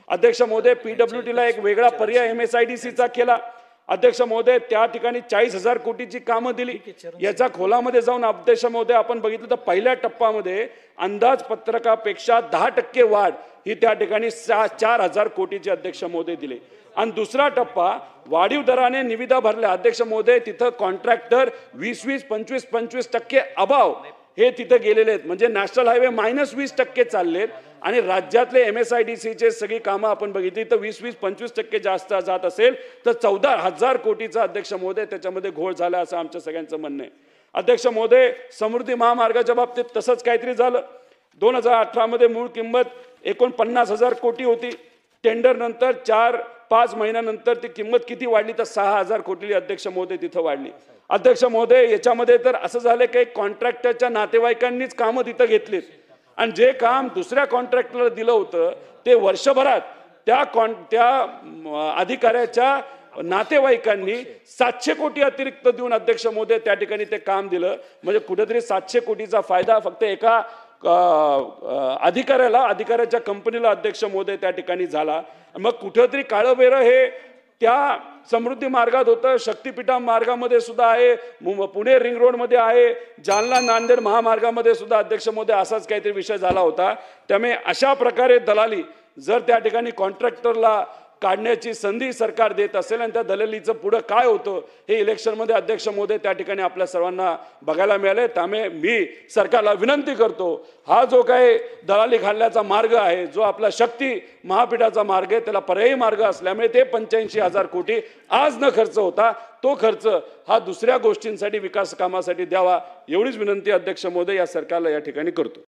अध्यक्ष महोदय, पीडब्ल्यूडीला एक वेगळा पर्याय MSIDCचा केला. अध्यक्ष महोदय, त्या ठिकाणी 40,000 कोटीची कामं दिली. याचा खोलामध्ये जाऊन अध्यक्ष महोदय आपण बघितलं तर पहिल्या टप्प्यामध्ये अंदाजपत्रकापेक्षा 10% वाढ ही त्या ठिकाणी 4,000 कोटीची अध्यक्ष महोदय दिले. आणि दुसरा टप्पा वाढीव दराने निविदा भरल्या. अध्यक्ष महोदय, तिथं कॉन्ट्रॅक्टर 20-20, 25-25% अभाव हे तिथं गेलेले आहेत. म्हणजे नॅशनल हायवे -20% चाललेत आणि राज्यातले MSIDCचे सगळी कामं आपण बघितली तर 20-20, 25% जास्त जात असेल तर 14,000 कोटीचा अध्यक्ष महोदय त्याच्यामध्ये घोळ झाला असं आमच्या सगळ्यांचं म्हणणं आहे. अध्यक्ष महोदय, समृद्धी महामार्गाच्या बाबतीत तसंच काहीतरी झालं. 2018 मध्ये मूळ किंमत 49,000 कोटी होती. टेंडर नंतर 4-5 महिन्यानंतर ती किंमत किती वाढली तर 6,000 कोटी अध्यक्ष महोदय तिथं वाढली. अध्यक्ष महोदय, याच्यामध्ये तर असं झालं की कॉन्ट्रॅक्टरच्या नातेवाईकांनीच कामं तिथं घेतलीत आणि जे काम दुसऱ्या कॉन्ट्रॅक्टरला दिलं होतं ते वर्षभरात त्या अधिकाऱ्याच्या नातेवाईकांनी 700 कोटी अतिरिक्त देऊन अध्यक्ष महोदय त्या ठिकाणी ते काम दिलं. म्हणजे कुठेतरी 700 कोटीचा फायदा फक्त एका अधिकाऱ्याच्या कंपनीला अध्यक्ष महोदय त्या ठिकाणी झाला. मग कुठेतरी काळबेरं हे त्या समृद्धी मार्गात होतं, शक्तिपीठा मार्गामध्ये सुद्धा आहे, पुणे रिंग रोड मध्ये आहे, जालना नांदेड महामार्गामध्ये सुद्धा अध्यक्ष महोदय असाच काहीतरी विषय झाला होता. त्यामुळे अशा प्रकारे दलाली जर त्या ठिकाणी कॉन्ट्रॅक्टरला काढण्याची संधी सरकार देत असेल आणि त्या दलालीचं पुढे काय होतं हे इलेक्शनमध्ये अध्यक्ष महोदय त्या ठिकाणी आपल्या सर्वांना बघायला मिळाले. त्यामुळे मी सरकारला विनंती करतो, हा जो काही दलाली घालण्याचा मार्ग आहे, जो आपला शक्ती महापीठाचा मार्ग आहे, त्याला पर्यायी मार्ग असल्यामुळे ते 85,000 कोटी आज न खर्च होता तो खर्च हा दुसऱ्या गोष्टींसाठी विकास कामासाठी द्यावा एवढीच विनंती अध्यक्ष महोदय या सरकारला या ठिकाणी करतो.